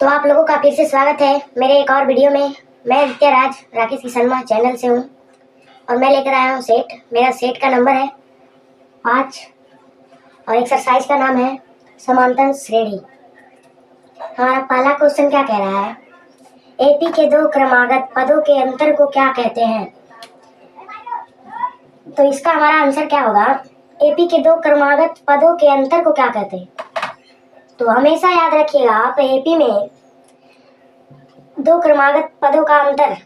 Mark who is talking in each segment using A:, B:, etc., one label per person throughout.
A: तो आप लोगों का फिर से स्वागत है मेरे एक और वीडियो में। मैं आदित्य राज राकेश की शर्मा चैनल से हूँ और मैं लेकर आया हूँ सेट। मेरा सेट का नंबर है 5 और एक्सरसाइज का नाम है समांतर श्रेणी। हमारा पहला क्वेश्चन क्या कह रहा है, एपी के दो क्रमागत पदों के अंतर को क्या कहते हैं। तो इसका हमारा आंसर क्या होगा, एपी के दो क्रमागत पदों के अंतर को क्या कहते हैं। तो हमेशा याद रखिएगा आप, एपी में दो क्रमागत पदों का अंतर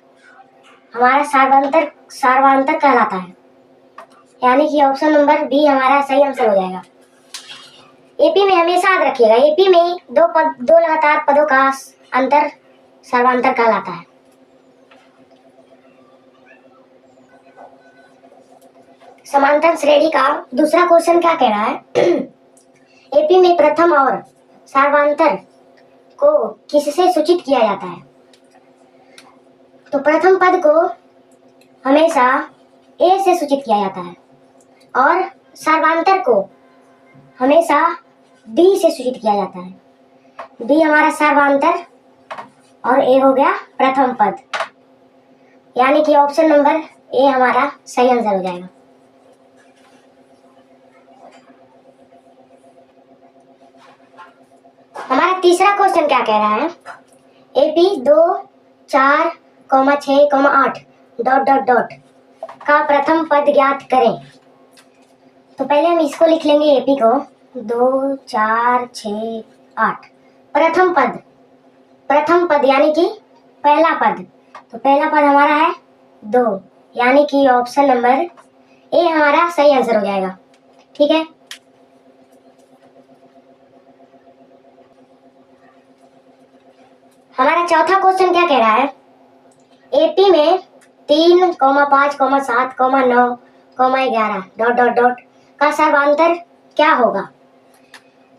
A: हमारा सार्वंतर कहलाता है, यानी कि ऑप्शन नंबर बी हमारा सही आंसर हो जाएगा। एपी में हमेशा याद रखिएगा, एपी में दो लगातार पदों का अंतर सार्वंतर कहलाता है। समांतर श्रेणी का दूसरा क्वेश्चन क्या कह रहा है, एपी में प्रथम और सार्वंतर को किससे सूचित किया जाता है। तो प्रथम पद को हमेशा ए से सूचित किया जाता है और सार्वंतर को हमेशा डी से सूचित किया जाता है। डी हमारा सार्वंतर और ए हो गया प्रथम पद, यानी कि ऑप्शन नंबर ए हमारा सही आंसर हो जाएगा। हमारा तीसरा क्वेश्चन क्या कह रहा है, एपी 2, 4, 6, 8 ... का प्रथम पद ज्ञात करें। तो पहले हम इसको लिख लेंगे, एपी को 2, 4, 6, 8 प्रथम पद यानी कि पहला पद। तो पहला पद हमारा है 2, यानी कि ऑप्शन नंबर ए हमारा सही आंसर हो जाएगा। ठीक है, हमारा चौथा क्वेश्चन क्या कह रहा है, एपी में 3, 5, 7, 9, 11 ... का सर्वांतर क्या होगा।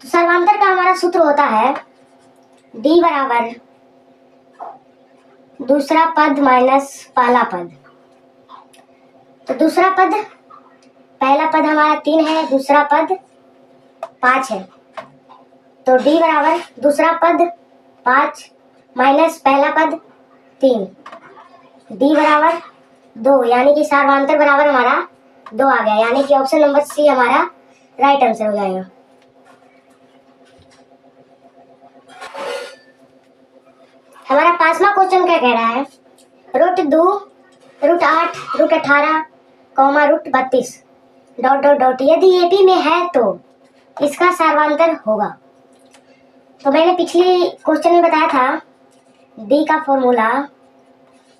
A: तो सर्वांतर का हमारा सूत्र होता है डी बराबर दूसरा पद माइनस पहला पद। तो दूसरा पद, पहला पद हमारा 3 है, दूसरा पद 5 है। तो डी बराबर दूसरा पद 5 माइनस पहला पद 3, डी बराबर 2, यानी कि सर्वांतर बराबर हमारा 2 आ गया, यानी कि ऑप्शन नंबर सी हमारा राइट आंसर हो जाएगा। हमारा पांचवा क्वेश्चन क्या कह रहा है, √2, √8, √18, √32 ... यदि एपी में है तो इसका सर्वांतर होगा। तो मैंने पिछले क्वेश्चन में बताया था डी का फॉर्मूला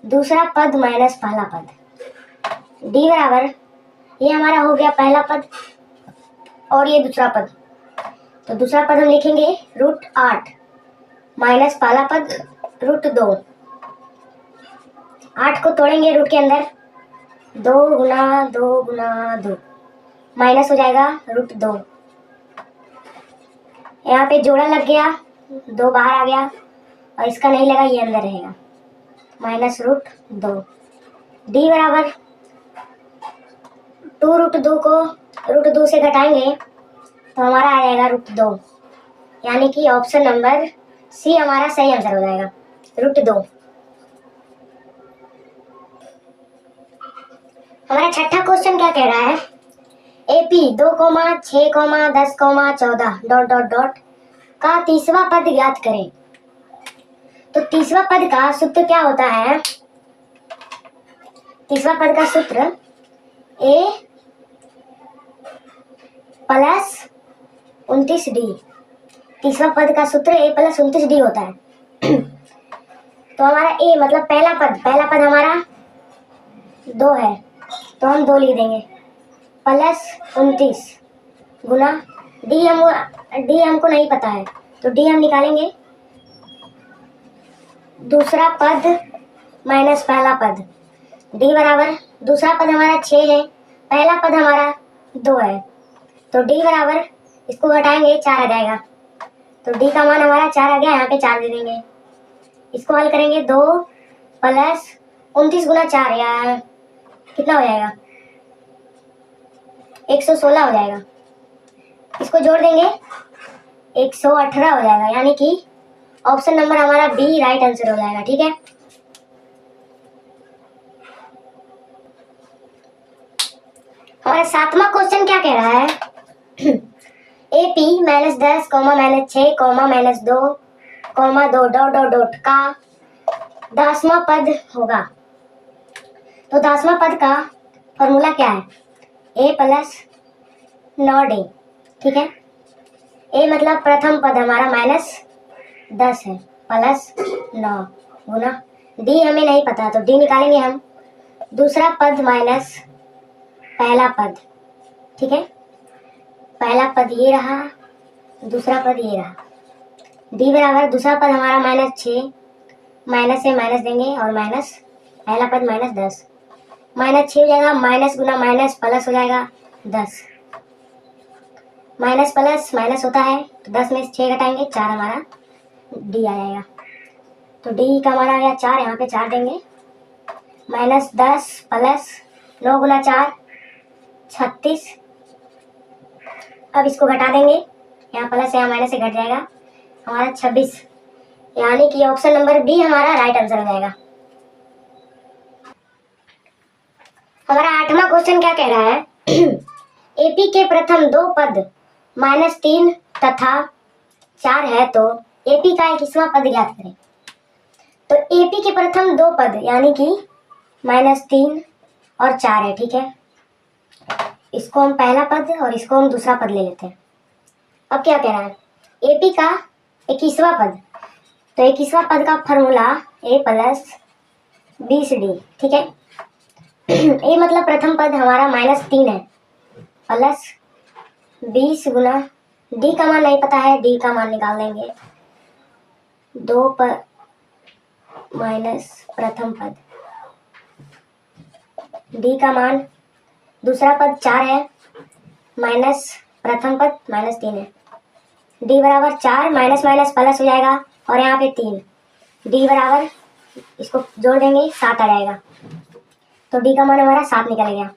A: दूसरा पद माइनस पहला पद। डी बराबर ये हमारा हो गया पहला पद और ये दूसरा पद। तो दूसरा पद हम लिखेंगे √8 माइनस पहला पद √2। 8 को तोड़ेंगे रूट के अंदर, 2 गुना 2 गुना 2 माइनस हो जाएगा √2। यहाँ पे जोड़ा लग गया, 2 बाहर आ गया और इसका नहीं लगा, ये अंदर रहेगा माइनस √2। डी बराबर 2√2 को √2 से घटाएंगे तो हमारा आ जाएगा √2, यानी कि ऑप्शन नंबर सी हमारा सही आंसर हो जाएगा, √2। हमारा छठा क्वेश्चन क्या कह रहा है, एपी 2, 6, 10, 14 ... का तीसरा पद ज्ञात करें। तो तीसरा पद का सूत्र क्या होता है, तीसरा पद का सूत्र ए प्लस 29D। तीसरा पद का सूत्र ए प्लस 29D होता है। तो हमारा ए मतलब पहला पद हमारा 2 है, तो हम 2 लिख देंगे प्लस 29 गुना डी हमको नहीं पता है, तो डी हम निकालेंगे दूसरा पद माइनस पहला पद। डी बराबर दूसरा पद हमारा 6 है, पहला पद हमारा 2 है, तो डी बराबर इसको घटाएंगे 4 आ जाएगा। तो डी का मान हमारा 4 आ गया, यहाँ पे 4 दे देंगे। इसको हल करेंगे 2 प्लस 29 गुना 4 या कितना हो जाएगा, 116 हो जाएगा। इसको जोड़ देंगे 118 हो जाएगा, यानी कि ऑप्शन नंबर हमारा बी राइट आंसर हो जाएगा। ठीक है, हमारा 7वां क्वेश्चन क्या कह रहा है? AP -10, -6, -2, -2 डॉट डॉट डॉट का 10वां पद होगा। तो 10वां पद का फॉर्मूला क्या है? A plus 9D। ठीक है, A मतलब प्रथम पद हमारा -10 है, प्लस 9 गुना D हमें नहीं पता तो D निकालेंगे हम। दूसरा पद माइनस पहला पद। ठीक है, पहला पद ये रहा, दूसरा पद ये रहा। D बराबर दूसरा पद हमारा -6, माइनस से माइनस देंगे और माइनस पहला पद -10, -6 हो जाएगा, माइनस गुना माइनस प्लस हो जाएगा 10, माइनस प्लस माइनस होता है तो 10 में से 6 घटाएंगे 4 हमारा D आ जाएगा। तो D का हमारा आया 4, यहाँ पे 4 देंगे, -10 प्लस 9 गुना 4 36। अब इसको घटा देंगे, यहाँ प्लस यहाँ माइनस से घट जाएगा हमारा 26, यानी कि ऑप्शन नंबर बी हमारा राइट आंसर हो जाएगा। हमारा 8वां क्वेश्चन क्या कह रहा है? AP के प्रथम 2 पद -3 तथा 4 है तो AP का 21वां पद ज्ञात करें। तो AP के प्रथम 2 पद यानी कि -3 और 4 है। ठीक है, इसको हम पहला पद और इसको हम दूसरा पद ले लेते हैं। अब क्या कह रहा है? AP का 21वां पद, तो 21वां पद का फॉर्मूला A प्लस 20D। ठीक है, A मतलब प्रथम पद हमारा -3 है, प्लस 20 गुना D का मान नहीं पता है, D का मान निकाल देंगे। 2 पर माइनस प्रथम पद, D का मान दूसरा पद 4 है, माइनस प्रथम पद -3 है। D बराबर 4, माइनस माइनस प्लस हो जाएगा और यहाँ पे 3, D बराबर इसको जोड़ देंगे 7 आ जाएगा। तो D का मान हमारा 7 निकल गया।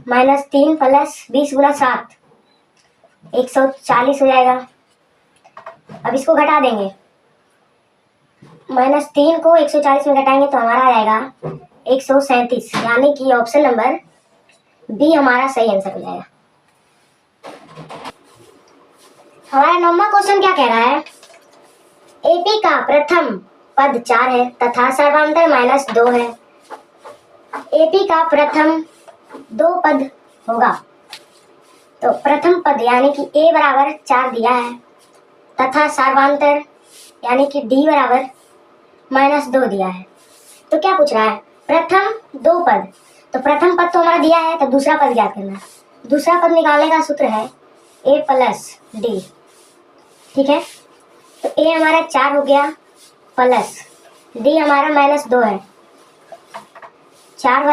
A: -3 प्लस 20 गुना 7 140 हो जाएगा। अब इसको घटा देंगे, -3 को 140 में घटाएंगे तो हमारा आ जाएगा 137, यानी कि ऑप्शन नंबर बी हमारा सही आंसर हो जाएगा। हमारा 9वां क्वेश्चन क्या कह रहा है? AP का प्रथम पद 4 है तथा सर्वांतर -2 है। AP का प्रथम 2 पद होगा। तो प्रथम पद यानी कि A बराबर 4 दिया है तथा सर्वांतर यानी कि D बराबर -2 दिया है। तो क्या पूछ रहा है? प्रथम 2 पद, तो प्रथम पद तो हमारा दिया है तो दूसरा पद ज्ञात करना है। दूसरा पद निकालने का सूत्र है A प्लस D। ठीक है, तो A हमारा 4 हो गया, प्लस D हमारा -2 है, 4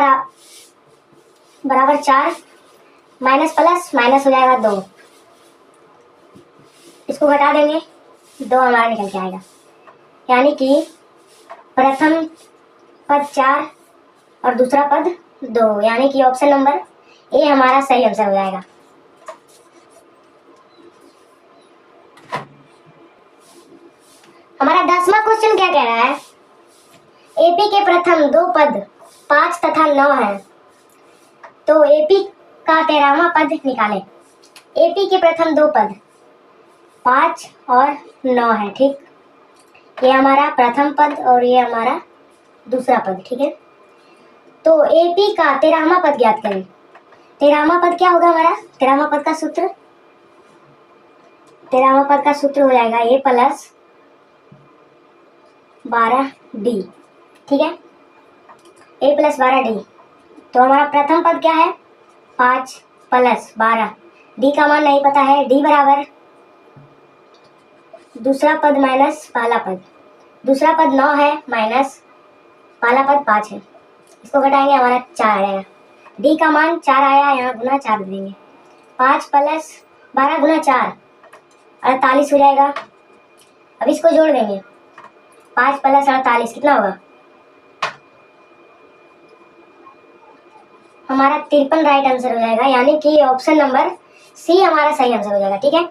A: बराबर 4, माइनस प्लस माइनस हो जाएगा 2, इसको घटा देंगे 2 हमारा निकल के आएगा, यानी कि प्रथम पद 4 और दूसरा पद 2, यानी कि ऑप्शन नंबर ए हमारा सही आंसर हो जाएगा। हमारा 10वां क्वेश्चन क्या कह रहा है? AP के प्रथम 2 पद 5 तथा 9 है तो AP का 13वां पद निकालें। AP के प्रथम 2 पद 5 और 9 है। ठीक, ये हमारा प्रथम पद और ये हमारा दूसरा पद। ठीक है, तो AP का 13वां पद ज्ञात करें। 13वां पद क्या होगा हमारा? 13वां पद का सूत्र, 13वां पद का सूत्र हो जाएगा A प्लस 12D। ठीक है, A प्लस 12D। तो हमारा प्रथम पद क्या है? 5 प्लस 12, D का मान नहीं पता है, D बराबर दूसरा पद माइनस पहला पद, दूसरा पद 9 है माइनस पहला पद 5 है, इसको घटाएंगे हमारा 4 आ जाएगा। D का मान 4 आया, यहाँ गुना 4 देंगे, 5 प्लस 12 गुना 4 48 हो जाएगा। अब इसको जोड़ देंगे, 5 प्लस 48 कितना होगा? हमारा 53 राइट आंसर हो जाएगा, यानी कि ऑप्शन नंबर सी हमारा सही आंसर हो जाएगा। ठीक है,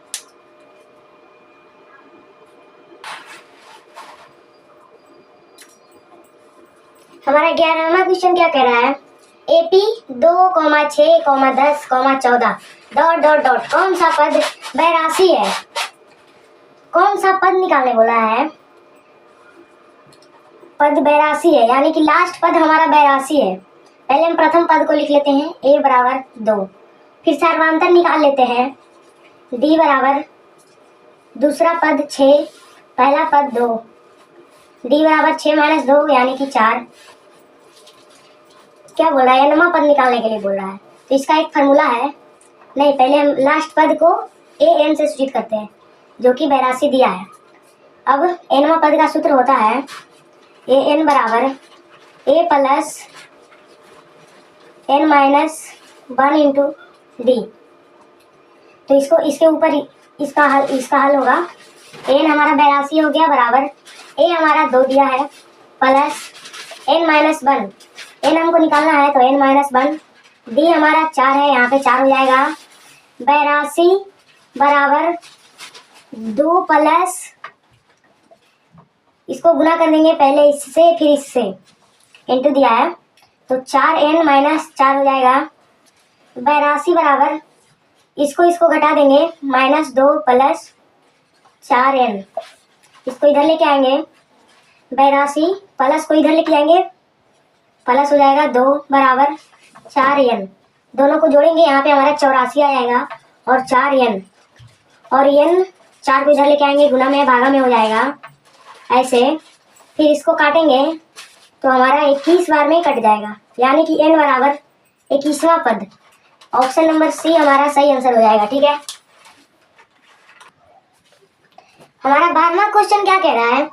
A: हमारा 11वां क्वेश्चन क्या कह रहा है, AP 2,6,10,14 डॉट डॉट डॉट कौन सा पद 82 है। कौन सा पद निकालने बोला है, पद 82 है, यानी कि लास्ट पद हमारा 82 है। पहले हम प्रथम पद को लिख लेते हैं, a बराबर 2, फिर सर्वांतर निकाल लेते हैं, d बराबर दूसरा पद 6, पहला पद 2, d बराबर 6 माइनस 2 यानी कि 4। क्या बोल रहा है, nवां पद निकालने के लिए बोल रहा है। तो इसका एक फार्मूला है, नहीं पहले हम लास्ट पद को an से सूचित करते हैं, जो कि 82 दिया है। अब nवां पद का सूत्र होता है an बराबर a plus n minus 1 into D. तो इसको इसके ऊपर इसका हल होगा, n हमारा 82 हो गया बराबर a हमारा 2 दिया है प्लस n माइनस 1, n हमको निकालना है तो n माइनस 1, d हमारा 4 है, यहाँ पे 4 हो जाएगा। 82 बराबर 2 प्लस, इसको गुना कर देंगे पहले इससे फिर इससे, इंटू दिया है तो 4n माइनस 4 हो जाएगा। 82 बराबर, इसको घटा देंगे, -2 प्लस 4n, इसको इधर लेके आएंगे, 82 प्लस को इधर लेके जाएंगे, प्लस हो जाएगा 2 बराबर 4n, दोनों को जोड़ेंगे यहाँ पे हमारा 84 आ जाएगा और 4n, और n 4 को इधर लेके आएंगे, गुना में भागा में हो जाएगा ऐसे। फिर इसको काटेंगे तो हमारा 21 बार में कट जाएगा, यानी कि n बराबर 21वां पद। ऑप्शन नंबर सी हमारा सही आंसर हो जाएगा। ठीक है, हमारा 12वां क्वेश्चन क्या कह रहा है,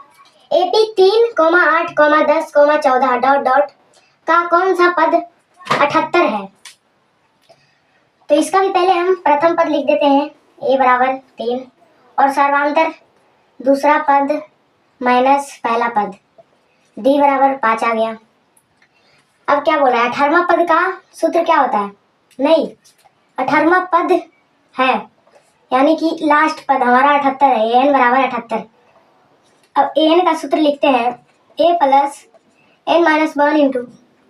A: AP 3,8,10,14 डॉट डॉट का कौन सा पद 78 है। तो इसका भी पहले हम प्रथम पद लिख देते हैं, a बराबर 3 और सर्वांतर दूसरा पद माइनस पहला पद, d बराबर 5 आ गया। अब क्या बोल रहा है, 18वां पद का सूत्र क्या होता है, नहीं 18वां पद है, यानी कि लास्ट पद हमारा 78 है, an बराबर 78। अब an का सूत्र लिखते हैं, a plus n minus 1 into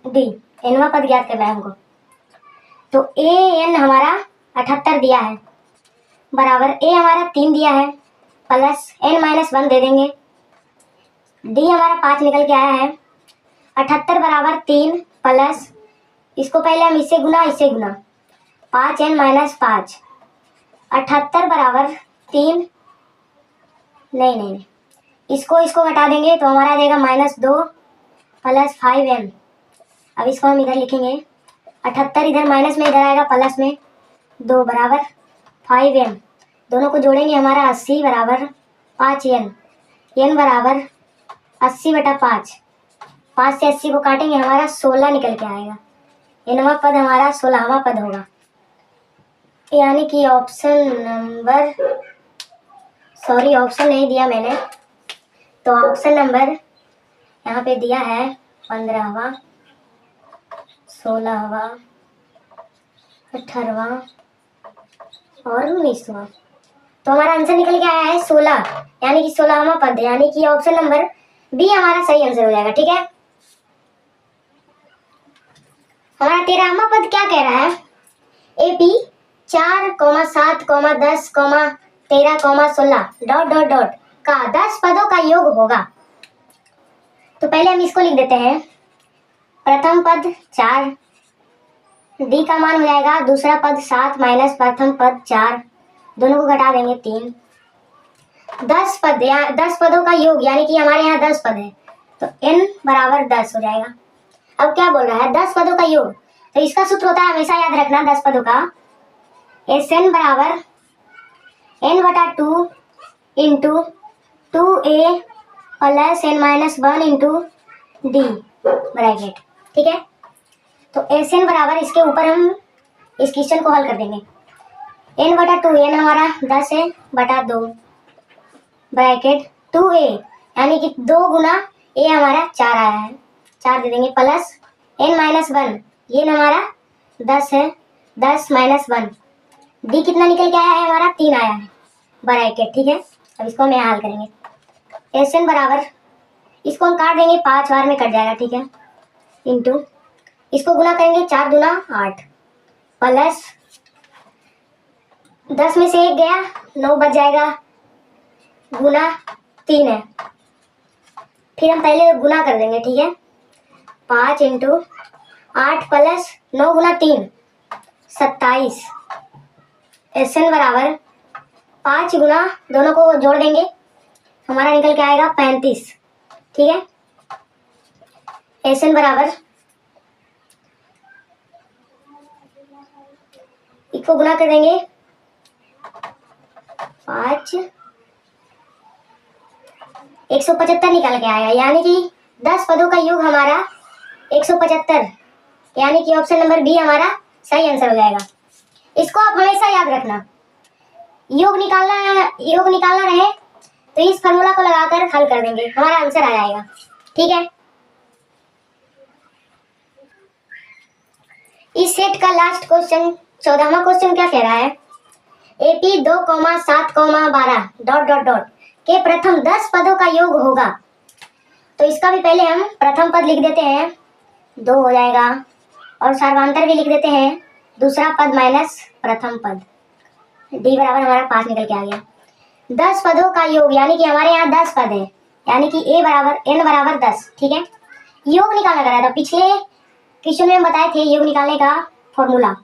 A: D, nवां पद ज्ञात करना है हमको। तो an हमारा 78 दिया है बराबर a हमारा 3 दिया है प्लस n माइनस 1 दे देंगे, d हमारा 5 निकल के आया है। 78 बराबर 3 प्लस, इसको पहले हम इससे गुना 5n माइनस 5, 78 बराबर 3, नहीं इसको घटा देंगे तो हमारा आ जाएगा -2 प्लस 5n। अब इसको हम इधर लिखेंगे, 78 इधर माइनस में, इधर आएगा प्लस में 2 बराबर 5n, दोनों को जोड़ेंगे हमारा 80 बराबर 5n, n बराबर 80/5, 5 से 80 को काटेंगे हमारा 16 निकल के आएगा, nवां पद हमारा 16वां पद होगा, यानी कि ऑप्शन नहीं दिया मैंने, तो ऑप्शन नंबर यहाँ पे दिया है 15वां, 16वां, 18वां और 19वां। तो हमारा आंसर निकल के आया है 16, यानी कि 16वां पद, यानी कि ऑप्शन नंबर बी हमारा सही आंसर हो जाएगा। ठीक है, हमारा 13वां पद क्या कह रहा है, AP 4,7,10,13,16 डॉट डॉट डॉट का 10 पदों का योग होगा। तो पहले हम इसको लिख देते हैं, प्रथम पद 4, d का मान हो जाएगा दूसरा पद 7 माइनस प्रथम पद 4, दोनों को घटा देंगे 3, 10 पद या 10 पदों का योग, यानी कि हमारे यहाँ 10 पद है तो n बराबर 10 हो जाएगा। अब क्या बोल रहा है, 10 पदों का योग, तो इसका सूत्र होता है, हमेशा याद रखना 10 पदों का, Sn बराबर n/2 into 2a plus n minus 1 into D bracket. ठीक है, तो Sn बराबर, इसके ऊपर हम इस क्वेश्चन को हल कर देंगे, n/2, n हमारा 10 है बटा 2 ब्रैकेट 2a, यानी कि 2 गुना a हमारा 4 आया है, 4 दे देंगे प्लस n माइनस 1, ये हमारा 10 है, 10 माइनस 1, डी कितना निकल के आया है हमारा 3 आया है ब्रैकेट। ठीक है, अब इसको हम यहाँ हल करेंगे, Sn बराबर, इसको हम काट देंगे 5 बार में कट जाएगा। ठीक है, इंटू, इसको गुना करेंगे 4 दूना 8 प्लस 10 में से 1 गया 9 बच जाएगा गुना 3 है। फिर हम पहले गुना कर देंगे, ठीक है। 5 इंटू 8 प्लस 9 गुना 3 27। SN बराबर 5 गुना, दोनों को जोड़ देंगे हमारा निकल के आएगा 35, ठीक है। SN बराबर, इसको गुना कर देंगे 5 175 निकल के आएगा, यानी कि 10 पदों का योग हमारा 175, यानी कि ऑप्शन नंबर बी हमारा सही आंसर हो जाएगा। इसको आप हमेशा याद रखना, योग निकालना रहे तो इस फार्मूला को लगाकर हल कर देंगे, हमारा आंसर आ जाएगा, ठीक है। इस सेट का लास्ट क्वेश्चन 14वां क्वेश्चन क्या कह रहा है, AP 2,7,12 डॉट डॉट डॉट के प्रथम 10 पदों का योग होगा। तो इसका भी पहले हम प्रथम पद लिख देते हैं, 2 हो जाएगा, और सर्वांतर भी लिख देते हैं, दूसरा पद माइनस प्रथम पद, D बराबर हमारा 5 निकल के आ गया। 10 पदों का योग, यानी कि हमारे यहाँ 10 पद है, यानी कि N बराबर 10, ठीक है। योग निकालना करा था, पिछले क्वेश्चन में हम बताए थे योग निकालने का फॉर्मूला।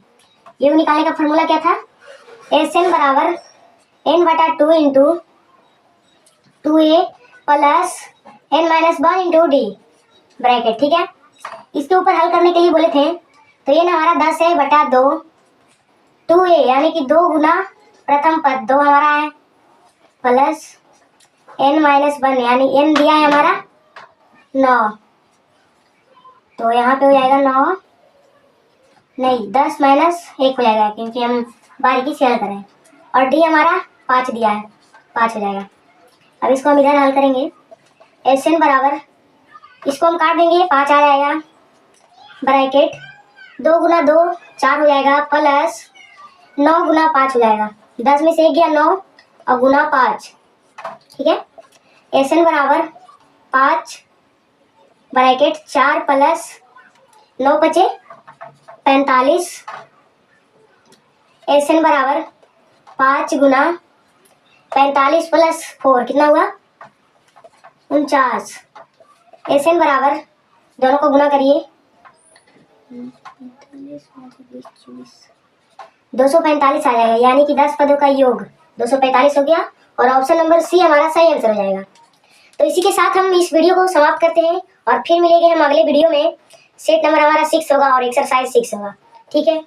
A: योग निकालने का फॉर्मूला क्या था, SN बराबर N/2 into 2A plus N-1 into D bracket, ठीक है। इसके ऊपर हल करने के लिए बोले थे, तो ये ना हमारा 10 है बटा 2 2A, यानी कि 2 गुना प्रथम पद 2 हमारा है प्लस N-1, यानी N दिया है हमारा 9, तो यहाँ पे हो जाएगा 9 नहीं 10 माइनस 1 हो जाएगा, क्योंकि हम बारीकी से हल करें, और D हमारा 5 दिया है, 5 हो जाएगा। अब इसको हम इधर हल करेंगे, SN बराबर, इसको हम काट देंगे, 5 आ जाएगा ब्रैकेट 2 गुना 2 4 हो जाएगा प्लस 9 गुना 5 हो जाएगा, 10 में से 1 गया 9 और गुना 5, ठीक है। SN बराबर 5 ब्रैकेट 4 प्लस 9 बचे 45। SN बराबर 5 गुना 45 प्लस 4 कितना हुआ 49। SN बराबर, दोनों को गुना करिए, 245 आ जाएगा, यानी कि 10 पदों का योग 245 हो गया, और ऑप्शन नंबर सी हमारा सही आंसर हो जाएगा। तो इसी के साथ हम इस वीडियो को समाप्त करते हैं, और फिर मिलेंगे हम अगले वीडियो में। सेट नंबर हमारा 6 होगा और एक्सरसाइज 6 होगा, ठीक है।